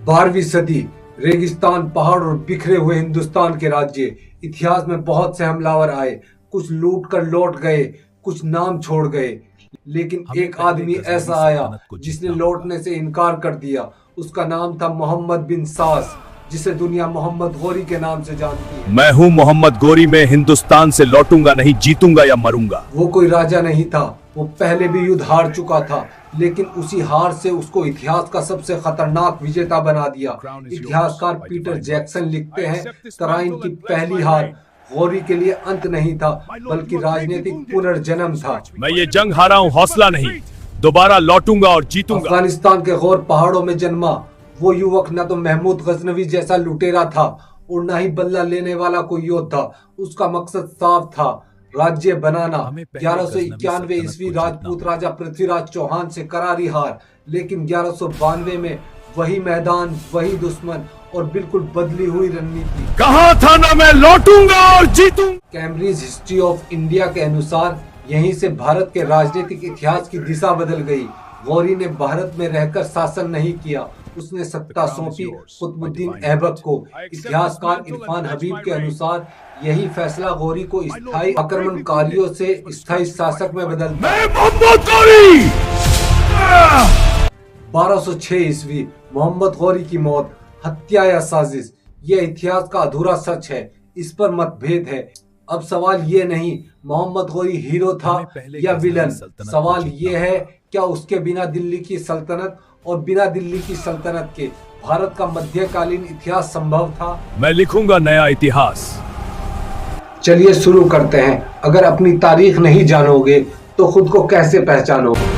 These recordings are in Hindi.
12वीं सदी, रेगिस्तान, पहाड़ और बिखरे हुए हिंदुस्तान के राज्य। इतिहास में बहुत से हमलावर आए, कुछ लूट कर लौट गए, कुछ नाम छोड़ गए, लेकिन एक आदमी ऐसा आया जिसने लौटने से इनकार कर दिया। उसका नाम था मोहम्मद बिन सास, जिसे दुनिया मोहम्मद गौरी के नाम से जानती है। मैं हूँ मोहम्मद गौरी, मैं हिंदुस्तान से लौटूंगा नहीं, जीतूंगा या मरूंगा। वो कोई राजा नहीं था, वो पहले भी युद्ध हार चुका था, लेकिन उसी हार से उसको इतिहास का सबसे खतरनाक विजेता बना दिया। इतिहासकार पीटर जैक्सन लिखते हैं, तराइन की पहली हार गौरी के लिए अंत नहीं था, बल्कि राजनीतिक पुनर्जन्म था। मैं ये जंग हारा हूँ, हौसला नहीं, दोबारा लौटूंगा और जीतूंगा। अफगानिस्तान के गौर पहाड़ों में जन्मा वो युवक न तो महमूद गजनवी जैसा लुटेरा था और न ही बदला लेने वाला कोई योद्धा। उसका मकसद साफ था, राज्य बनाना। 1191 ईस्वी राजपूत राजा पृथ्वीराज चौहान से करारी हार, लेकिन 1192 में वही मैदान, वही दुश्मन और बिल्कुल बदली हुई रणनीति। कहा था ना मैं लौटूंगा और जीतूंगा। कैम्ब्रिज हिस्ट्री ऑफ इंडिया के अनुसार यहीं से भारत के राजनीतिक इतिहास की दिशा बदल गई। गौरी ने भारत में रहकर शासन नहीं किया, उसने सत्ता सौंपी कुतुबुद्दीन ऐबक को। इतिहासकार इरफान हबीब के अनुसार यही फैसला गौरी को स्थायी आक्रमणकारियों से स्थायी शासक में बदलता है। 1206 ईस्वी, मोहम्मद गौरी की मौत, हत्या या साजिश, यह इतिहास का अधूरा सच है, इस पर मतभेद है। अब सवाल ये नहीं मोहम्मद गौरी हीरो था या विलन, सवाल ये है क्या उसके बिना दिल्ली की सल्तनत और बिना दिल्ली की सल्तनत के भारत का मध्यकालीन इतिहास संभव था? मैं लिखूंगा नया इतिहास। चलिए शुरू करते हैं। अगर अपनी तारीख नहीं जानोगे तो खुद को कैसे पहचानोगे?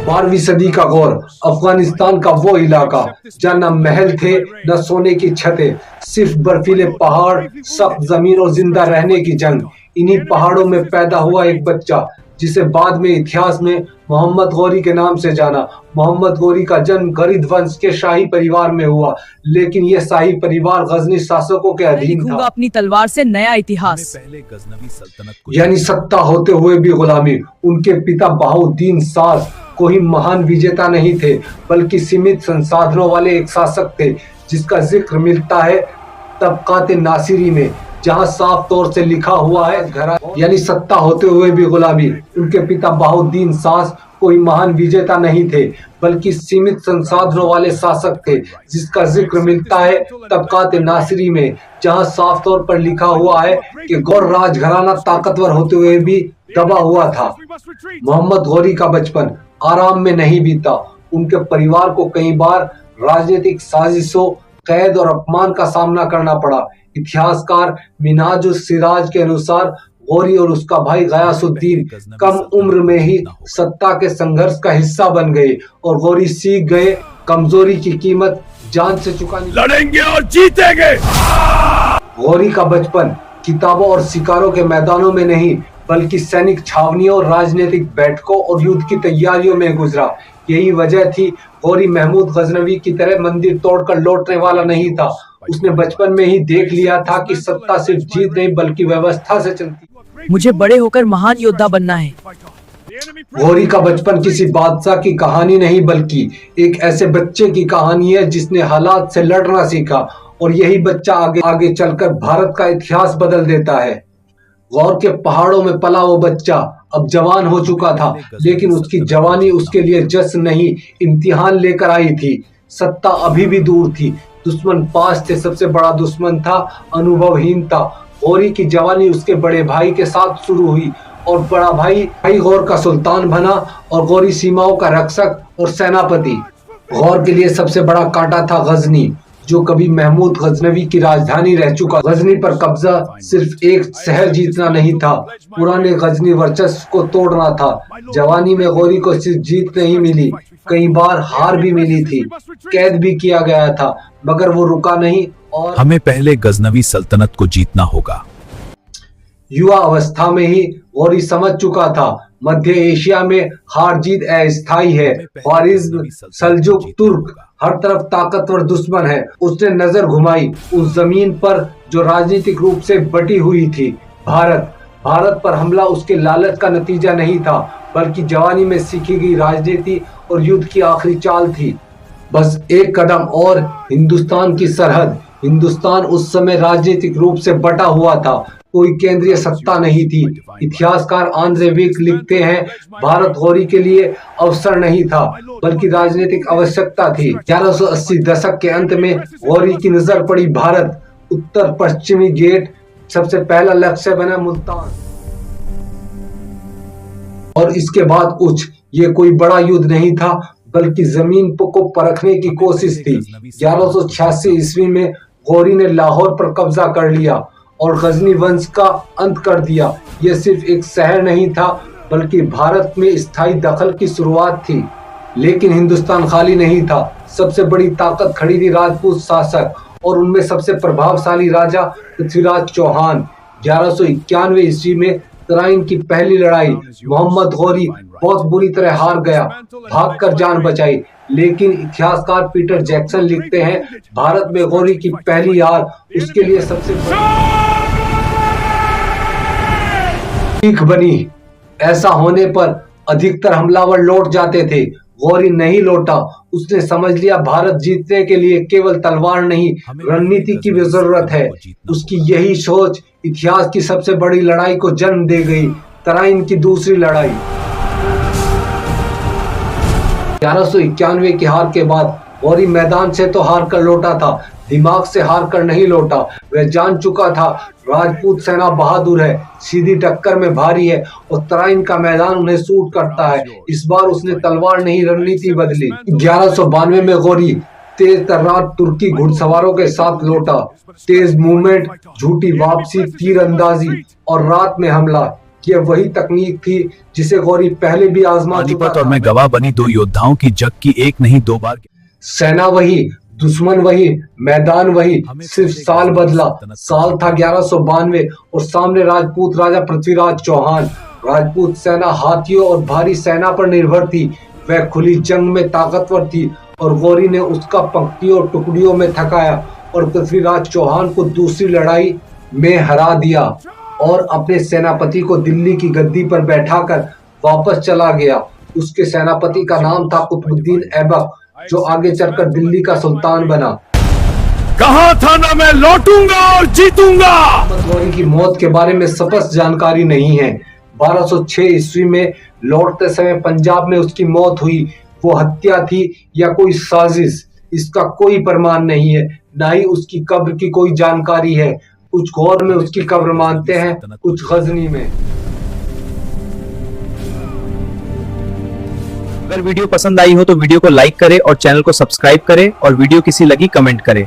12वीं सदी का गौर, अफगानिस्तान का वो इलाका जहाँ न महल थे न सोने की छतें, सिर्फ बर्फीले पहाड़, सख्त जमीन और जिंदा रहने की जंग। इन्हीं पहाड़ों में पैदा हुआ एक बच्चा जिसे बाद में इतिहास में मोहम्मद गौरी के नाम से जाना। मोहम्मद गौरी का जन्म गरीब वंश के शाही परिवार में हुआ, लेकिन यह शाही परिवार गजनी शासकों के अधीन था। अपनी तलवार से नया इतिहास। पहले गजनवी सल्तनत को यानी सत्ता होते हुए भी गुलामी। उनके पिता बहाउद्दीन सास कोई महान विजेता नहीं थे, बल्कि सीमित संसाधनों वाले एक शासक थे, जिसका जिक्र मिलता है तबकात नासिरी में, जहां साफ तौर से लिखा हुआ है घरा। यानी सत्ता होते हुए भी गुलामी। उनके पिता बहाउद्दीन सास कोई महान विजेता नहीं थे, बल्कि सीमित संसाधनों वाले शासक थे, जिसका जिक्र मिलता है तबकात नासिरी में, जहां साफ तौर पर लिखा हुआ है कि गौर राजघराना ताकतवर होते हुए भी दबा हुआ था। मोहम्मद गौरी का बचपन आराम में नहीं बीता। उनके परिवार को कई बार राजनीतिक साजिशों, कैद और अपमान का सामना करना पड़ा। इतिहासकार मिन्हाजुस सिराज के अनुसार गौरी और उसका भाई गयासुद्दीन कम उम्र में ही सत्ता के संघर्ष का हिस्सा बन गए और गौरी सीख गए कमजोरी की कीमत जान से चुकानी। लड़ेंगे और जीतेंगे। गौरी का बचपन किताबों और शिकारों के मैदानों में नहीं, बल्कि सैनिक छावनियों, राजनीतिक बैठकों और युद्ध की तैयारियों में गुजरा। यही वजह थी गौरी महमूद गजनवी की तरह मंदिर तोड़कर लौटने वाला नहीं था। उसने बचपन में ही देख लिया था कि सत्ता सिर्फ जीत नहीं बल्कि व्यवस्था से चलती। मुझे बड़े होकर महान योद्धा बनना है। गौरी का बचपन किसी बादशाह की कहानी नहीं, बल्कि एक ऐसे बच्चे की कहानी है जिसने हालात से लड़ना सीखा, और यही बच्चा आगे आगे चलकर भारत का इतिहास बदल देता है। गौर के पहाड़ों में पला वो बच्चा अब जवान हो चुका था, लेकिन उसकी जवानी उसके लिए जश्न नहीं, इम्तिहान लेकर आई थी। सत्ता अभी भी दूर थी, दुश्मन पास थे, सबसे बड़ा दुश्मन था अनुभवहीन था। गौरी की जवानी उसके बड़े भाई के साथ शुरू हुई और बड़ा भाई गौर का सुल्तान बना और गौरी सीमाओं का रक्षक और सेनापति। गौर के लिए सबसे बड़ा कांटा था गजनी, जो कभी महमूद गजनवी की राजधानी रह चुका। गजनी पर कब्जा सिर्फ एक शहर जीतना नहीं था, पुराने गजनी वर्चस्व को तोड़ना था। जवानी में गौरी को सिर्फ जीत नहीं मिली, कई बार हार भी मिली थी, कैद भी किया गया था, मगर वो रुका नहीं और हमें पहले गजनवी सल्तनत को जीतना होगा। युवा अवस्था में ही गौरी समझ चुका था मध्य एशिया में हार जीत अस्थायी है। ख्वारिज्म, सल्जुक, तुर्क, हर तरफ ताकतवर दुश्मन है। उसने नजर घुमाई उस जमीन पर जो राजनीतिक रूप से बटी हुई थी, भारत। भारत पर हमला उसके लालच का नतीजा नहीं था, बल्कि जवानी में सीखी गई राजनीति और युद्ध की आखिरी चाल थी। बस एक कदम और हिंदुस्तान की सरहद। हिंदुस्तान उस समय राजनीतिक रूप से बटा हुआ था, कोई केंद्रीय सत्ता नहीं थी। इतिहासकार आंद्रे विक लिखते हैं, भारत गौरी के लिए अवसर नहीं था, बल्कि राजनीतिक आवश्यकता थी। 1180 दशक के अंत में गौरी की नजर पड़ी भारत। उत्तर पश्चिमी गेट सबसे पहला लक्ष्य बना मुल्तान और इसके बाद उच्च। ये कोई बड़ा युद्ध नहीं था, बल्कि जमीन को परखने की कोशिश थी। 1186 ईस्वी में गौरी ने लाहौर पर कब्जा कर लिया और गजनी वंश का अंत कर दिया। यह सिर्फ एक शहर नहीं था, बल्कि भारत में स्थायी दखल की शुरुआत थी। लेकिन हिंदुस्तान खाली नहीं था। सबसे बड़ी ताकत खड़ी थी राजपूत शासक, और उनमें सबसे प्रभावशाली राजा पृथ्वीराज चौहान। 1191 ईस्वी में तराइन की पहली लड़ाई मोहम्मद गौरी बहुत बुरी तरह हार गया, भागकर जान बचाई। लेकिन इतिहासकार पीटर जैक्सन लिखते हैं, भारत में गौरी की पहली हार उसके लिए सबसे सीख बनी। ऐसा होने पर अधिकतर हमलावर लौट जाते थे, गौरी नहीं लौटा। उसने समझ लिया भारत जीतने के लिए केवल तलवार नहीं, रणनीति की भी जरूरत है। उसकी यही सोच इतिहास की सबसे बड़ी लड़ाई को जन्म दे गई, तराइन की दूसरी लड़ाई। 1191 की हार के बाद गौरी मैदान से तो हार कर लौटा था, दिमाग से हार कर नहीं लौटा। वह जान चुका था राजपूत सेना बहादुर है, सीधी टक्कर में भारी है और तराइन का मैदान उन्हें सूट करता है। इस बार उसने तलवार नहीं, रणनीति बदली। 1192 में गौरी तेज तर्रार तुर्की घुड़सवारों के साथ लौटा। तेज मूवमेंट, झूठी वापसी, तीरंदाजी और रात में हमला, यह वही तकनीक थी जिसे गौरी पहले भी आजमा चुका था। और मैं गवाह बनी दो योद्धाओं की, जग की एक नहीं दो बार। सेना वही, दुश्मन वही, मैदान वही, सिर्फ साल बदला। साल था 1192 और सामने राजपूत राजा पृथ्वीराज चौहान। राजपूत सेना हाथियों और भारी सेना पर निर्भर थी। वह खुली जंग में ताकतवर थी और गौरी ने उसका पंक्तियों और टुकड़ियों में थकाया और पृथ्वीराज चौहान को दूसरी लड़ाई में हरा दिया और अपने सेनापति को दिल्ली की गद्दी पर बैठाकर वापस चला गया। उसके सेनापति का नाम था कुतुबुद्दीन ऐबक, जो आगे चलकर दिल्ली का सुल्तान बना। कहा था ना मैं लौटूंगा और जीतूंगा। गौरी की मौत के बारे में स्पष्ट जानकारी नहीं है। 1206 ईस्वी में लौटते समय पंजाब में उसकी मौत हुई। वो हत्या थी या कोई साजिश, इसका कोई प्रमाण नहीं है। न ही उसकी कब्र की कोई जानकारी है। कुछ गौर में उसकी कब्र मानते हैं, कुछ गजनी में। अगर वीडियो पसंद आई हो तो वीडियो को लाइक करें और चैनल को सब्सक्राइब करें और वीडियो कैसी लगी कमेंट करें।